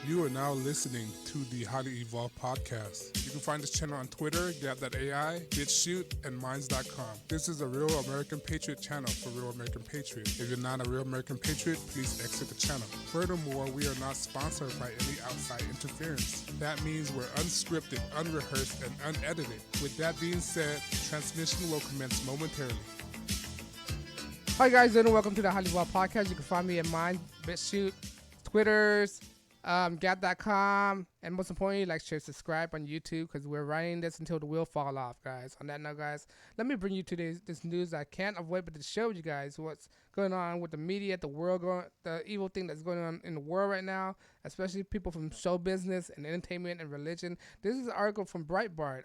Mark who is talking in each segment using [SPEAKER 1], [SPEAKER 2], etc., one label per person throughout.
[SPEAKER 1] You are now listening to the Highly Evolved Podcast. You can find this channel on Twitter, Gab.ai, BitChute, and Minds.com. This is a Real American Patriot channel for Real American Patriots. If you're not a Real American Patriot, please exit the channel. Furthermore, we are not sponsored by any outside interference. That means we're unscripted, unrehearsed, and unedited. With that being said, transmission will commence momentarily.
[SPEAKER 2] Hi guys, and welcome to the Highly Evolved Podcast. You can find me at Minds, BitChute, Twitters, Gab.com, and most importantly, like, share, subscribe on YouTube because we're writing this until the wheel fall off, guys. On that note, guys, let me bring you to this news I can't avoid but to show you guys what's going on with the media, the world, the evil thing that's going on in the world right now, especially people from show business and entertainment and religion. This is an article from Breitbart.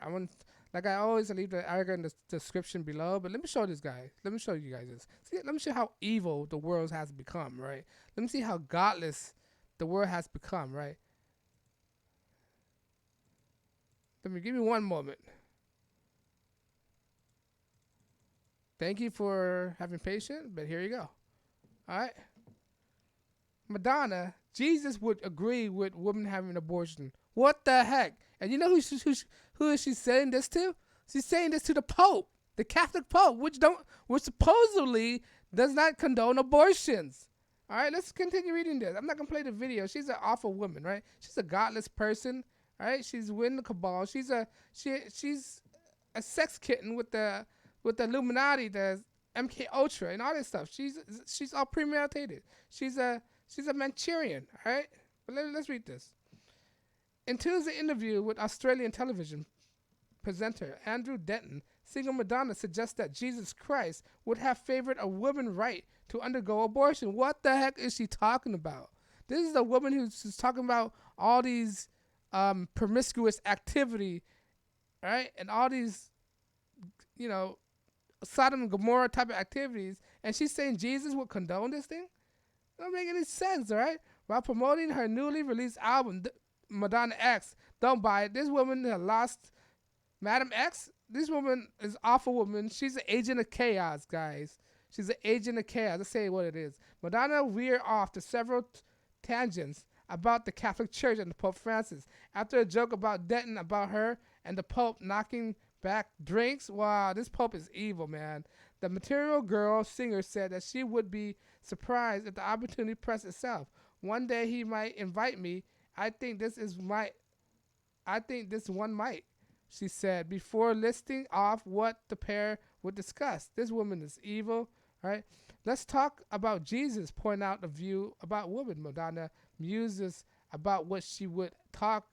[SPEAKER 2] Like I always, leave the article in the description below, but let me show this guy. Let me show you guys this. See, let me show how evil the world has become, right? Let me see how godless the world has become, right? Give me one moment. Thank you for having patience, but here you go. All right. Madonna, Jesus would agree with women having an abortion. What the heck? And you know who is she saying this to? She's saying this to the Pope, the Catholic Pope, which supposedly does not condone abortions. All right, let's continue reading this. I'm not going to play the video. She's an awful woman, right? She's a godless person, right? She's winning the cabal. She's a sex kitten with the Illuminati, the MK Ultra, and all this stuff. She's all premeditated. She's a Manchurian, all right? But let's read this. In Tuesday's interview with Australian television presenter Andrew Denton, singer Madonna suggests that Jesus Christ would have favored a woman's right to undergo abortion. What the heck is she talking about? This is a woman who's talking about all these promiscuous activity, right? And all these, Sodom and Gomorrah type of activities. And she's saying Jesus would condone this thing? Don't make any sense, all right? While promoting her newly released album, Madonna X, don't buy it. This woman has lost Madam X. This woman is an awful woman. She's an agent of chaos, guys. She's an agent of chaos. Let's say what it is. Madonna veered off to several tangents about the Catholic Church and the Pope Francis. After a joke about Denton about her and the Pope knocking back drinks. Wow, this Pope is evil, man. The Material Girl singer said that she would be surprised if the opportunity pressed itself. One day he might invite me. I think this one might, she said, before listing off what the pair would discuss. This woman is evil, right? Let's talk about Jesus, point out a view about women. Madonna muses about what she would talk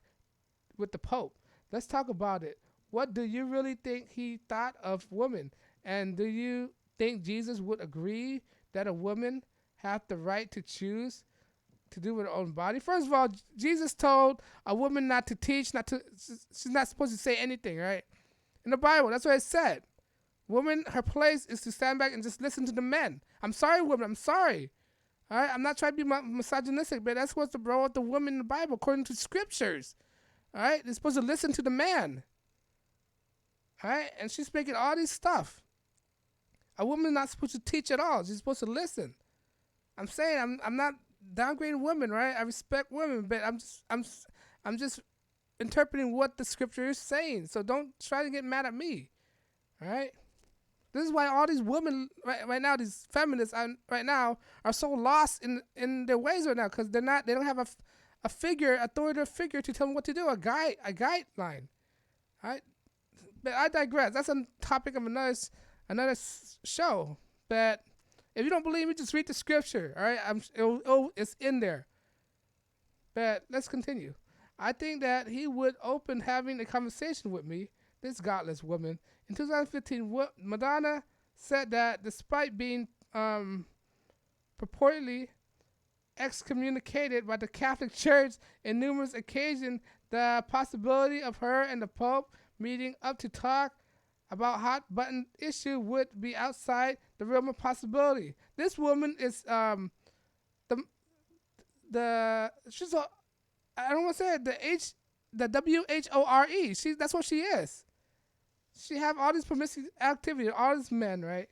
[SPEAKER 2] with the Pope. Let's talk about it. What do you really think he thought of women? And do you think Jesus would agree that a woman have the right to choose to do with her own body? First of all, Jesus told a woman not to teach, she's not supposed to say anything, right? In the Bible, that's what it said. Woman, her place is to stand back and just listen to the men. I'm sorry, women, I'm sorry. All right, I'm not trying to be misogynistic, but that's what's the role of the woman in the Bible, according to scriptures. All right, they're supposed to listen to the man. All right, and she's making all this stuff. A woman is not supposed to teach at all. She's supposed to listen. I'm saying I'm not downgrading women, right? I respect women, but I'm just interpreting what the scripture is saying. So don't try to get mad at me. All right? This is why all these women right now, these feminists right now are so lost in their ways right now, because they don't have a authoritative figure to tell them what to do, a guideline. All right? But I digress. That's a topic of another show. But if you don't believe me, just read the scripture. All right, it's in there. But let's continue. I think that he would open having a conversation with me, this godless woman. In 2015, Madonna said that despite being purportedly excommunicated by the Catholic Church in numerous occasions, the possibility of her and the Pope meeting up to talk about hot button issue would be outside the realm of possibility. This woman is she's a, I don't want to say it, the WHORE. That's what she is. She have all these promiscuous activity, all these men, right?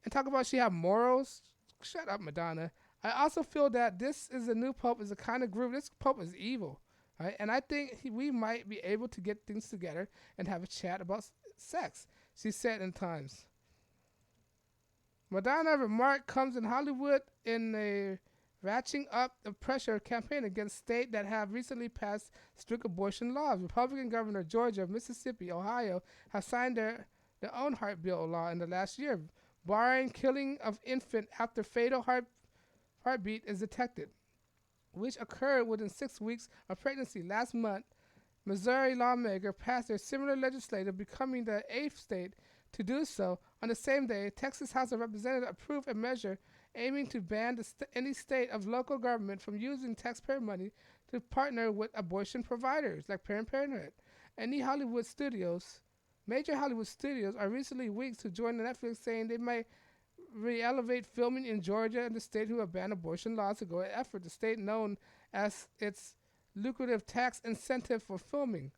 [SPEAKER 2] And talk about she have morals. Shut up, Madonna. I also feel that this is a new pope is a kind of group. This pope is evil, right? And I think we might be able to get things together and have a chat about sex. She said in Times. Madonna remark comes in Hollywood in a ratcheting up the pressure campaign against states that have recently passed strict abortion laws. Republican Governor Georgia, Mississippi, Ohio have signed their own heart bill law in the last year, barring killing of infant after fatal heartbeat is detected, which occurred within 6 weeks of pregnancy. Last month, Missouri lawmakers passed their similar legislation, becoming the 8th state to do so. On the same day, Texas House of Representatives approved a measure aiming to ban any state of local government from using taxpayer money to partner with abortion providers like Planned Parenthood. Major Hollywood studios are recently weeks to join Netflix, saying they might re-elevate filming in Georgia and the state who have banned abortion laws ago. An effort the state known as its lucrative tax incentive for filming.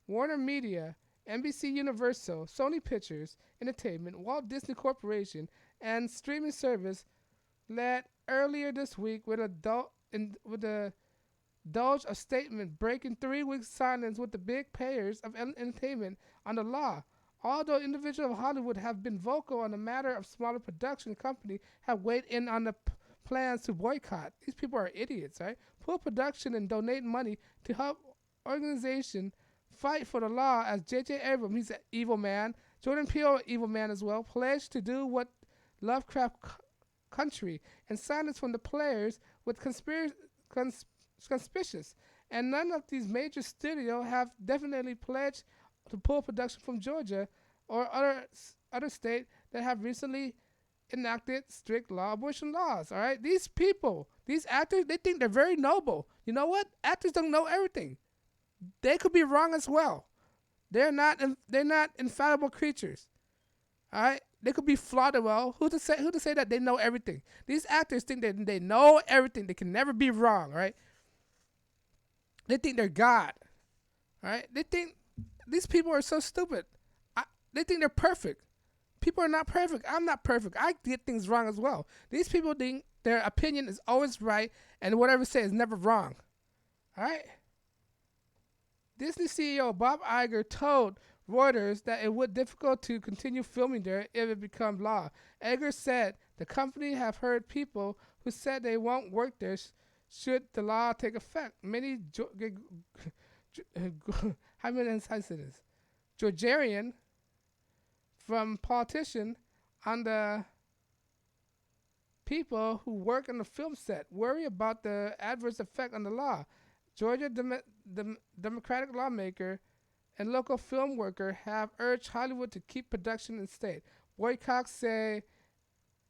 [SPEAKER 2] Warner Media, NBC Universal, Sony Pictures Entertainment, Walt Disney Corporation, and streaming service led earlier this week with a Doge a statement breaking 3 weeks silence with the big payers of entertainment on the law. Although individuals of Hollywood have been vocal on the matter, of smaller production companies have weighed in on the plans to boycott. These people are idiots, right? Pull production and donate money to help organization fight for the law. As J.J. Abrams, he's an evil man. Jordan Peele, evil man as well, pledged to do what Lovecraft Country, and silence from the players with conspicuous. And none of these major studios have definitely pledged to pull production from Georgia or other states that have recently enacted strict abortion laws. All right, these people, these actors, they think they're very noble. You know what? Actors don't know everything. They could be wrong as well. They're not infallible creatures. All right, they could be flawed as well. Who to say that they know everything? These actors think that they know everything. They can never be wrong. Right? They think they're God. All right? They think these people are so stupid. They think they're perfect. People are not perfect. I'm not perfect. I get things wrong as well. These people think their opinion is always right and whatever they say is never wrong. All right? Disney CEO Bob Iger told Reuters that it would be difficult to continue filming there if it becomes law. Iger said the company have heard people who said they won't work there should the law take effect. Many Georgian from politician on the people who work on the film set worry about the adverse effect on the law. Georgia Democratic lawmaker and local film worker have urged Hollywood to keep production in state. Boycotts say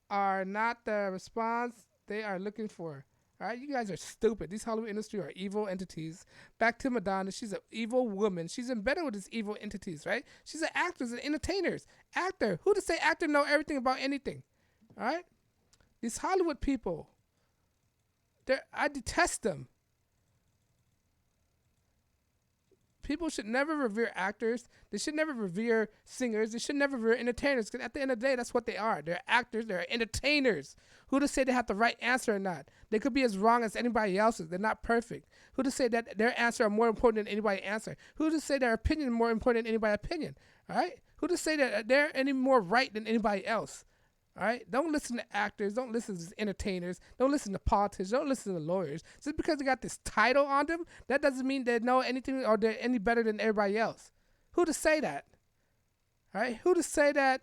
[SPEAKER 2] are not the response they are looking for. All right, you guys are stupid. These Hollywood industry are evil entities. Back to Madonna. She's an evil woman. She's embedded with these evil entities, right? She's an actress and entertainer. Actor. Who to say actor know everything about anything? All right? These Hollywood people, I detest them. People should never revere actors. They should never revere singers. They should never revere entertainers. Because at the end of the day, that's what they are. They're actors. They're entertainers. Who to say they have the right answer or not? They could be as wrong as anybody else's. They're not perfect. Who to say that their answer are more important than anybody's answer? Who to say their opinion is more important than anybody's opinion? All right? Who to say that they're any more right than anybody else? All right? Don't listen to actors. Don't listen to entertainers. Don't listen to politicians. Don't listen to lawyers. Just because they got this title on them, that doesn't mean they know anything or they're any better than everybody else. Who to say that? All right? Who to say that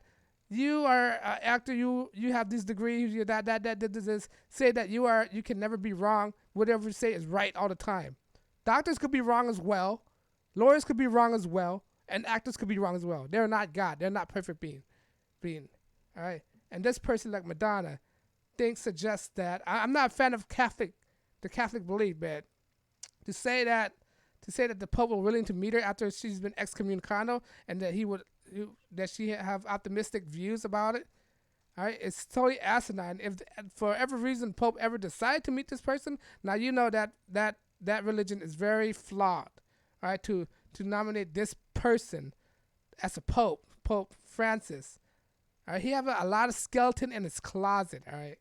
[SPEAKER 2] you are an actor, you have these degrees, you this, say that you can never be wrong. Whatever you say is right all the time. Doctors could be wrong as well. Lawyers could be wrong as well. And actors could be wrong as well. They're not God. They're not perfect being. All right? And this person like Madonna suggests that I'm not a fan of the Catholic belief, but to say that the Pope was willing to meet her after she's been excommunicado and that she have optimistic views about it, all right, it's totally asinine. If for whatever reason Pope ever decided to meet this person, now you know that religion is very flawed, all right, to nominate this person as a Pope Francis. All right, he have a lot of skeleton in his closet. All right,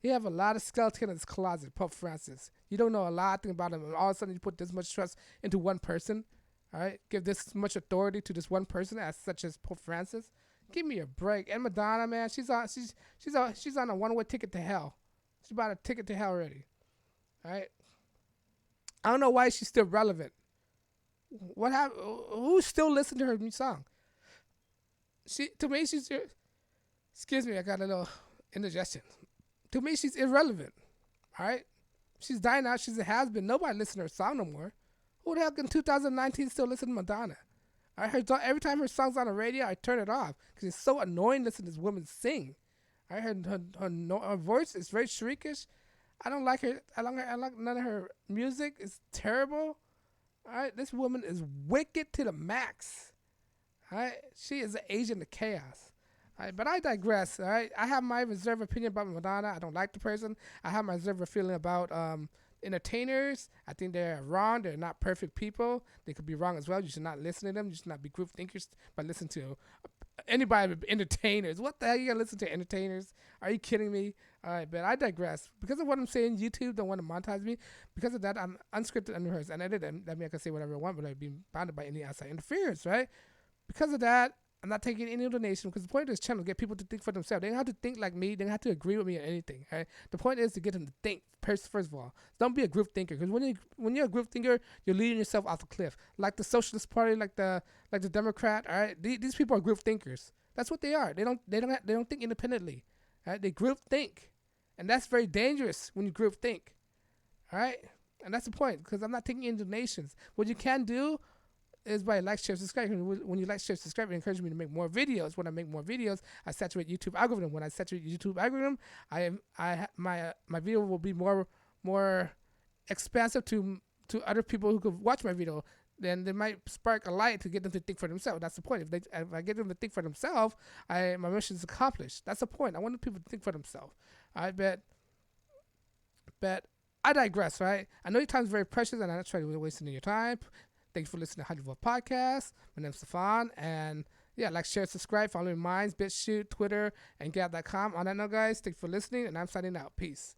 [SPEAKER 2] He have a lot of skeleton in his closet, Pope Francis. You don't know a lot about him, and all of a sudden you put this much trust into one person. All right, give this much authority to this one person, as such as Pope Francis. Give me a break. And Madonna, man, she's on a one-way ticket to hell. She's about a ticket to hell already. All right. I don't know why she's still relevant. What happened? Who's still listening to her new song? To me, she's. Excuse me, I got a little indigestion. To me, she's irrelevant. All right, she's dying out. She's a has-been. Nobody listens to her song no more. Who the hell in 2019 still listen to Madonna? I heard every time her song's on the radio, I turn it off because it's so annoying listening to this woman sing. I heard her voice is very shriekish. I don't like her. I like none of her music. It's terrible. All right, this woman is wicked to the max. All right, she is an agent of chaos. All right, but I digress. All right, I have my reserved opinion about Madonna. I don't like the person. I have my reserved feeling about entertainers. I think they're wrong. They're not perfect people. They could be wrong as well. You should not listen to them. You should not be group thinkers, but listen to anybody with entertainers. What the hell are you going to listen to entertainers? Are you kidding me? All right, but I digress. Because of what I'm saying, YouTube don't want to monetize me. Because of that, I'm unscripted, unrehearsed, and edited. That means I can say whatever I want without being bounded by any outside interference, right? Because of that, I'm not taking any donation because the point of this channel is to get people to think for themselves. They don't have to think like me. They don't have to agree with me on anything. Right? The point is to get them to think first of all. Don't be a group thinker because when you're a group thinker, you're leading yourself off a cliff. Like the Socialist Party, like the Democrat. All right, these people are group thinkers. That's what they are. They don't think independently. All right, they group think, and that's very dangerous when you group think. All right, and that's the point because I'm not taking any donations. What you can do is by like, share, subscribe. When you like, share, subscribe, it encourages me to make more videos. When I make more videos, I saturate YouTube algorithm. When I saturate YouTube algorithm, my video will be more expansive to other people who could watch my video. Then they might spark a light to get them to think for themselves. That's the point. If I get them to think for themselves, my mission is accomplished. That's the point. I want people to think for themselves. I bet I digress, right? I know your time is very precious, and I'm not trying to waste any of your time. Thank you for listening to HighlyEvolvedPodcast. My name's Stefan, and yeah, like, share, subscribe, follow me on Minds, BitChute, Twitter, and Gab.com. On that note, guys, thank you for listening, and I'm signing out. Peace.